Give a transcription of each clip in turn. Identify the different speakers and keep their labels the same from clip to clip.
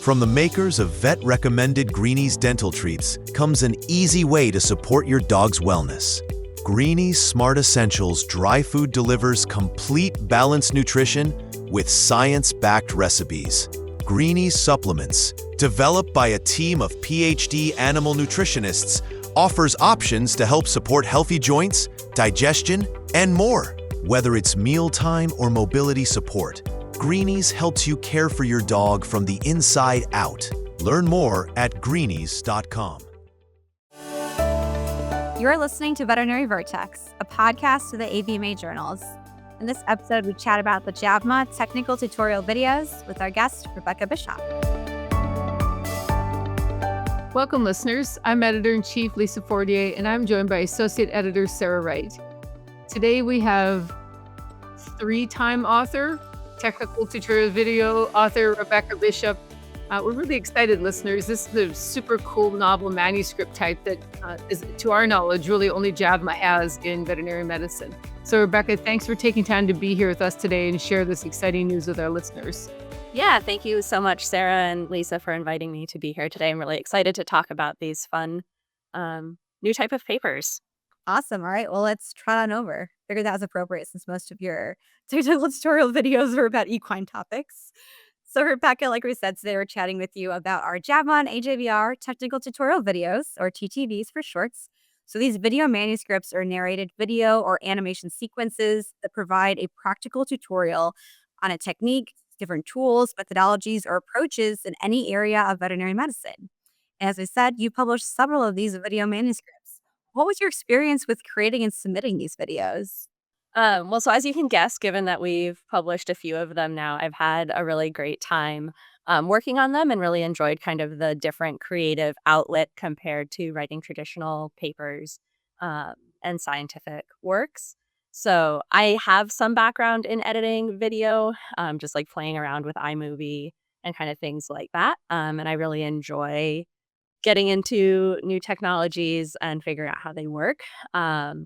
Speaker 1: From the makers of vet-recommended Greenies dental treats comes an easy way to support your dog's wellness. Greenies Smart Essentials Dry Food delivers complete balanced nutrition with science-backed recipes. Greenies Supplements, developed by a team of PhD animal nutritionists, offers options to help support healthy joints, digestion, and more. Whether it's mealtime or mobility support, Greenies helps you care for your dog from the inside out. Learn more at greenies.com.
Speaker 2: You are listening to Veterinary Vertex, a podcast of the AVMA journals. In this episode, we chat about the JAVMA technical tutorial videos with our guest, Rebecca Bishop.
Speaker 3: Welcome, listeners. I'm Editor-in-Chief Lisa Fortier, and I'm joined by Associate Editor Sarah Wright. Today we have three-time author, technical tutorial video author Rebecca Bishop. We're really excited, listeners. This is a super cool novel manuscript type that is, to our knowledge, really only JAVMA has in veterinary medicine. So, Rebecca, thanks for taking time to be here with us today and share this exciting news with our listeners.
Speaker 4: Yeah, thank you so much, Sarah and Lisa, for inviting me to be here today. I'm really excited to talk about these fun new type of papers.
Speaker 2: Awesome. All right. Well, let's trot on over. Figured that was appropriate since most of your technical tutorial videos are about equine topics. So, Rebecca, like we said, today we're chatting with you about our JAVMA and AJVR technical tutorial videos, or TTVs for shorts. So these video manuscripts are narrated video or animation sequences that provide a practical tutorial on a technique, different tools, methodologies, or approaches in any area of veterinary medicine. As I said, you published several of these video manuscripts. What was your experience with creating and submitting these videos?
Speaker 4: So as you can guess, given that we've published a few of them now, I've had a really great time working on them and really enjoyed kind of the different creative outlet compared to writing traditional papers and scientific works. So I have some background in editing video, just like playing around with iMovie and kind of things like that. And I really enjoy getting into new technologies and figuring out how they work.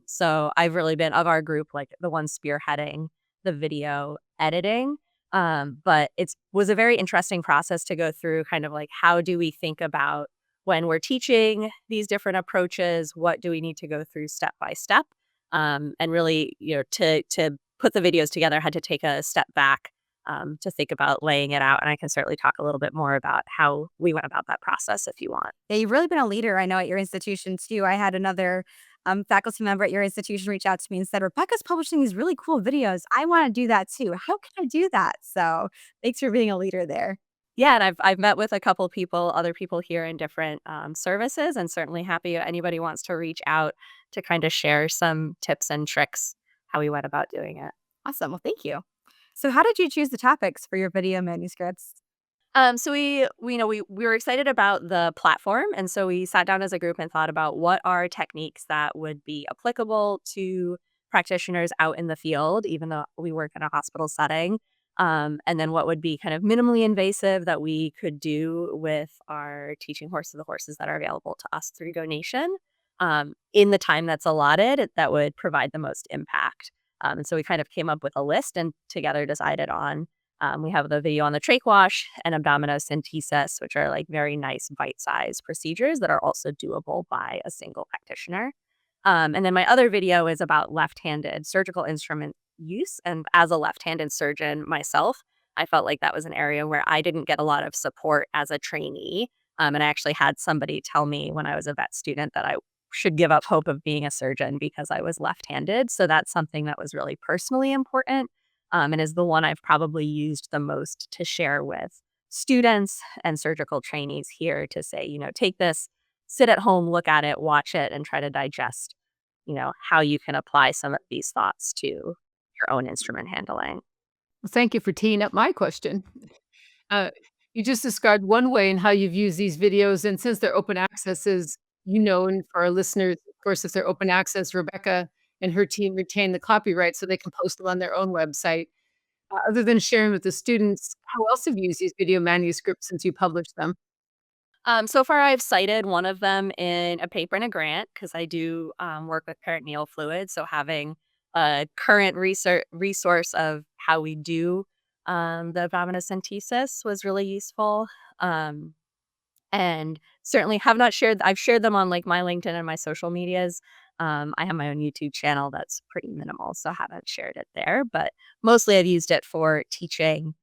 Speaker 4: So I've really been, of our group, like the one spearheading the video editing. But it was a very interesting process to go through, kind of like, how do we think about when we're teaching these different approaches? What do we need to go through step by step? And really, to put the videos together, I had to take a step back to think about laying it out. And I can certainly talk a little bit more about how we went about that process if you want.
Speaker 2: Yeah, you've really been a leader, I know, at your institution too. I had another faculty member at your institution reach out to me and said, Rebecca's publishing these really cool videos. I want to do that too. How can I do that? So thanks for being a leader there.
Speaker 4: Yeah, and I've met with a couple people, other people here in different services, and certainly happy if anybody wants to reach out to kind of share some tips and tricks how we went about doing it.
Speaker 2: Awesome. Well, thank you. So how did you choose the topics for your video manuscripts?
Speaker 4: So we were excited about the platform, and so we sat down as a group and thought about what are techniques that would be applicable to practitioners out in the field, even though we work in a hospital setting. And then what would be kind of minimally invasive that we could do with our teaching horses, the horses that are available to us through donation, in the time that's allotted, that would provide the most impact. And so we kind of came up with a list and together decided on, we have the video on the trach wash and abdominocentesis, which are like very nice bite-sized procedures that are also doable by a single practitioner. And then my other video is about left-handed surgical instrument use. And as a left-handed surgeon myself, I felt like that was an area where I didn't get a lot of support as a trainee. And I actually had somebody tell me when I was a vet student that I should give up hope of being a surgeon because I was left-handed. So that's something that was really personally important, and is the one I've probably used the most to share with students and surgical trainees here to say, take this, sit at home, look at it, watch it, and try to digest, how you can apply some of these thoughts to your own instrument handling.
Speaker 3: Well, thank you for teeing up my question. You just described one way in how you've used these videos, and since they're open access, and for our listeners, of course, if they're open access, Rebecca and her team retain the copyright so they can post them on their own website. Other than sharing with the students, how else have you used these video manuscripts since you published them?
Speaker 4: So far, I've cited one of them in a paper and a grant because I do work with peritoneal fluid. So having a current resource of how we do The abdominocentesis was really useful. Um, and certainly have not shared, I've shared them on like my LinkedIn and my social medias. I have my own YouTube channel that's pretty minimal, so I haven't shared it there, but mostly I've used it for teaching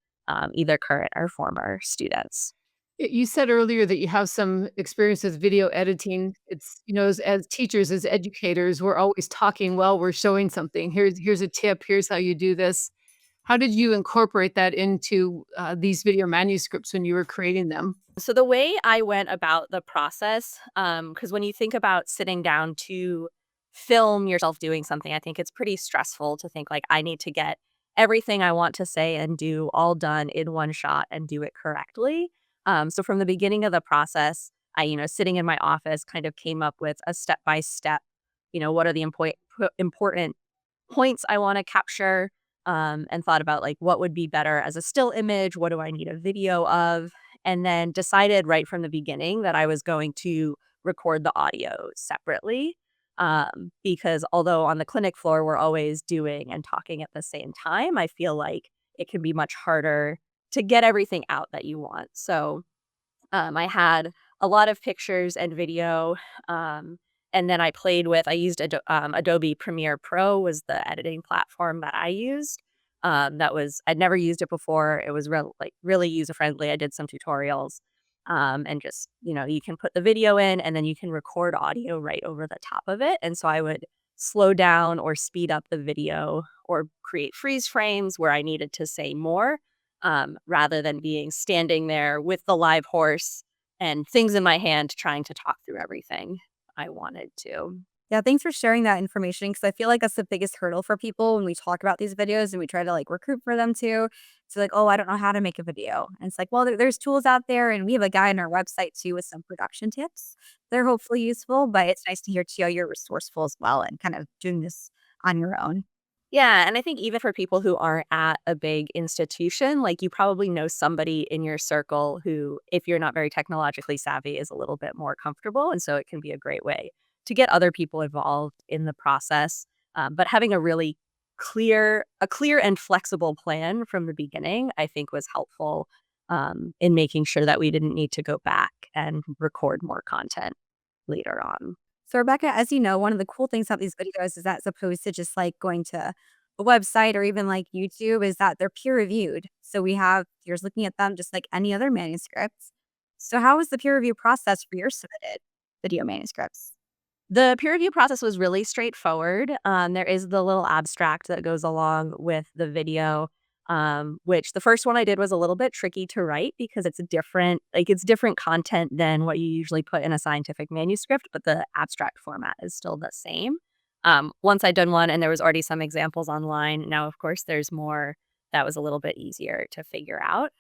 Speaker 4: either current or former students.
Speaker 3: You said earlier that you have some experience with video editing. It's, as teachers, as educators, we're always talking while we're showing something. Here's a tip. Here's how you do this. How did you incorporate that into these video manuscripts when you were creating them?
Speaker 4: So the way I went about the process, because when you think about sitting down to film yourself doing something, I think it's pretty stressful to think like I need to get everything I want to say and do all done in one shot and do it correctly. So from the beginning of the process, sitting in my office, kind of came up with a step by step. What are the important points I want to capture, and thought about like what would be better as a still image, what do I need a video of, and then decided right from the beginning that I was going to record the audio separately. Because although on the clinic floor we're always doing and talking at the same time, I feel like it can be much harder to get everything out that you want. So I had a lot of pictures and video. And then I used Adobe Premiere Pro was the editing platform that I used. I'd never used it before. It was really user friendly. I did some tutorials. And just, you can put the video in and then you can record audio right over the top of it. And so I would slow down or speed up the video or create freeze frames where I needed to say more, rather than being standing there with the live horse and things in my hand trying to talk through everything I wanted to.
Speaker 2: Yeah, thanks for sharing that information because I feel like that's the biggest hurdle for people when we talk about these videos and we try to like recruit for them too. It's like, oh, I don't know how to make a video. And it's like, well, there's tools out there and we have a guy on our website too with some production tips. They're hopefully useful, but it's nice to hear too how you're resourceful as well and kind of doing this on your own.
Speaker 4: Yeah, and I think even for people who aren't at a big institution, like you probably know somebody in your circle who, if you're not very technologically savvy, is a little bit more comfortable. And so it can be a great way to get other people involved in the process. But having a clear and flexible plan from the beginning, I think was helpful, in making sure that we didn't need to go back and record more content later on.
Speaker 2: So, Rebecca, as you know, one of the cool things about these videos is that as opposed to just like going to a website or even like YouTube, is that they're peer reviewed. So we have peers looking at them just like any other manuscripts. So, how was the peer review process for your submitted video manuscripts?
Speaker 4: The peer review process was really straightforward. There is the little abstract that goes along with the video, which the first one I did was a little bit tricky to write because it's different content than what you usually put in a scientific manuscript, but the abstract format is still the same. Once I'd done one and there was already some examples online, now of course there's more. That was a little bit easier to figure out.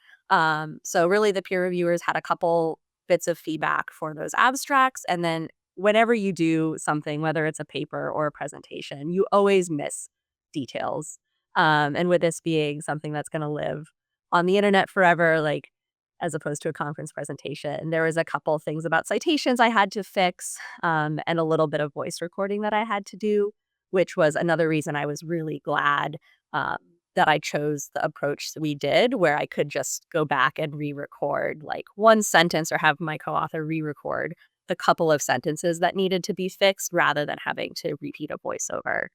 Speaker 4: So really the peer reviewers had a couple bits of feedback for those abstracts, and then whenever you do something, whether it's a paper or a presentation, you always miss details. And with this being something that's going to live on the internet forever, like as opposed to a conference presentation, there was a couple things about citations I had to fix, and a little bit of voice recording that I had to do, which was another reason I was really glad, that I chose the approach that we did, where I could just go back and re-record like one sentence or have my co-author re-record the couple of sentences that needed to be fixed rather than having to repeat a voiceover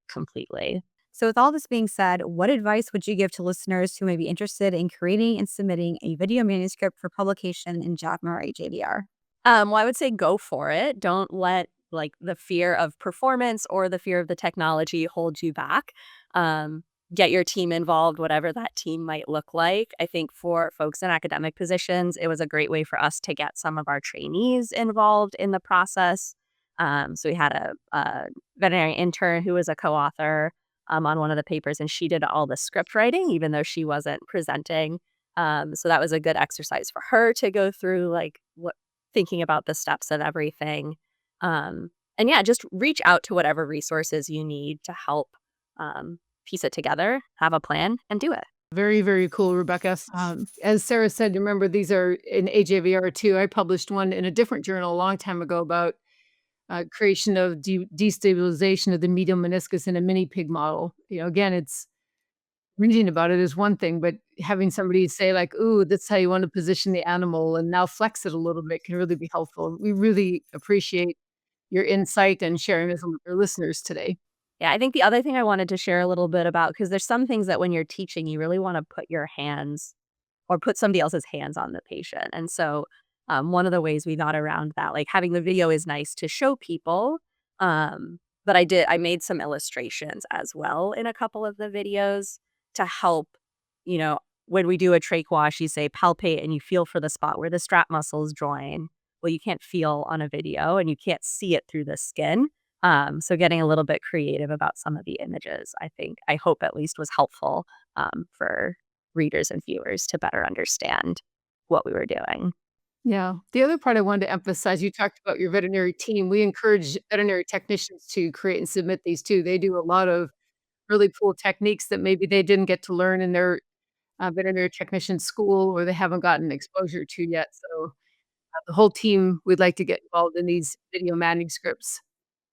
Speaker 4: completely.
Speaker 2: So, with all this being said, what advice would you give to listeners who may be interested in creating and submitting a video manuscript for publication in JAVMA or AJVR?
Speaker 4: Well, I would say go for it. Don't let like the fear of performance or the fear of the technology hold you back. Get your team involved, whatever that team might look like. I think for folks in academic positions, it was a great way for us to get some of our trainees involved in the process. So we had a veterinary intern who was a co-author, on one of the papers, and she did all the script writing, even though she wasn't presenting. So that was a good exercise for her to go through, like thinking about the steps and everything. And yeah, just reach out to whatever resources you need to help, piece it together, have a plan, and do it.
Speaker 3: Very, very cool, Rebecca. As Sarah said, remember, these are in AJVR too. I published one in a different journal a long time ago about creation of destabilization of the medial meniscus in a mini pig model. Again, it's reading about it is one thing, but having somebody say like, "Ooh, that's how you want to position the animal," and now flex it a little bit can really be helpful. We really appreciate your insight and sharing this with our listeners today.
Speaker 4: Yeah, I think the other thing I wanted to share a little bit about, because there's some things that when you're teaching, you really want to put your hands or put somebody else's hands on the patient. And so one of the ways we got around that, like having the video is nice to show people. But I made some illustrations as well in a couple of the videos to help, when we do a trach wash, you say palpate and you feel for the spot where the strap muscles join. Well, you can't feel on a video and you can't see it through the skin. So getting a little bit creative about some of the images, I hope at least was helpful for readers and viewers to better understand what we were doing.
Speaker 3: Yeah. The other part I wanted to emphasize, you talked about your veterinary team. We encourage veterinary technicians to create and submit these too. They do a lot of really cool techniques that maybe they didn't get to learn in their veterinary technician school or they haven't gotten exposure to yet. So the whole team would like to get involved in these video manuscripts.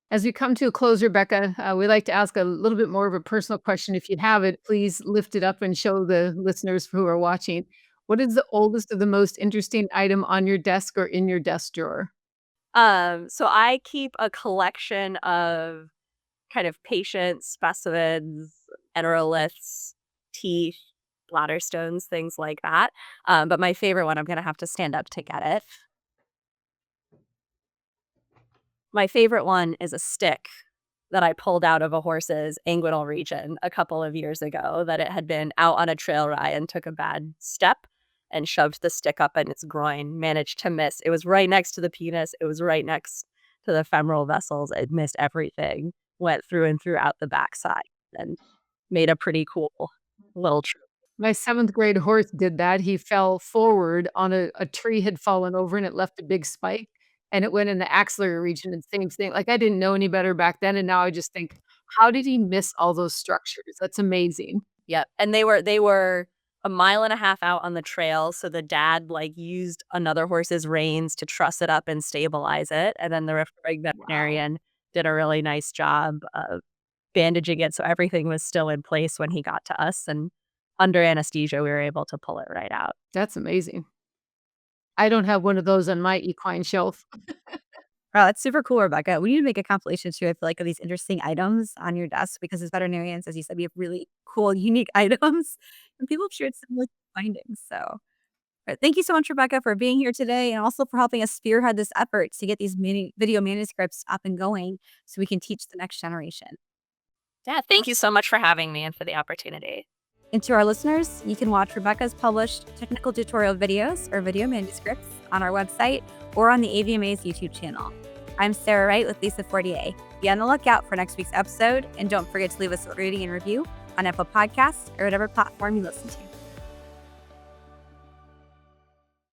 Speaker 3: As we come to a close, Rebecca, we like to ask a little bit more of a personal question. If you have it, please lift it up and show the listeners who are watching. What is the oldest or the most interesting item on your desk or in your desk drawer?
Speaker 4: So I keep a collection of kind of patient specimens, enteroliths, teeth, bladder stones, things like that. But my favorite one, I'm going to have to stand up to get it. My favorite one is a stick that I pulled out of a horse's inguinal region a couple of years ago, that it had been out on a trail ride and took a bad step and shoved the stick up in its groin, managed to miss. It was right next to the penis. It was right next to the femoral vessels. It missed everything, went through and throughout the backside, and made a pretty cool little trip.
Speaker 3: My 7th grade horse did that. He fell forward on a tree had fallen over and it left a big spike and it went in the axillary region and same thing. Like I didn't know any better back then. And now I just think, how did he miss all those structures? That's amazing.
Speaker 4: Yep. And they were a mile and a half out on the trail. So the dad used another horse's reins to truss it up and stabilize it. And then the referring veterinarian did a really nice job of bandaging it so everything was still in place when he got to us. And under anesthesia, we were able to pull it right out.
Speaker 3: That's amazing. I don't have one of those on my equine shelf.
Speaker 2: Wow, that's super cool, Rebecca. We need to make a compilation too, I feel like, of these interesting items on your desk because as veterinarians, as you said, we have really cool, unique items and people have shared similar findings. So thank you so much, Rebecca, for being here today and also for helping us spearhead this effort to get these video manuscripts up and going so we can teach the next generation.
Speaker 4: Yeah, thank you so much for having me and for the opportunity.
Speaker 2: And to our listeners, you can watch Rebecca's published technical tutorial videos or video manuscripts on our website or on the AVMA's YouTube channel. I'm Sarah Wright with Lisa Fortier. Be on the lookout for next week's episode, and don't forget to leave us a rating and review on Apple Podcasts or whatever platform you listen to.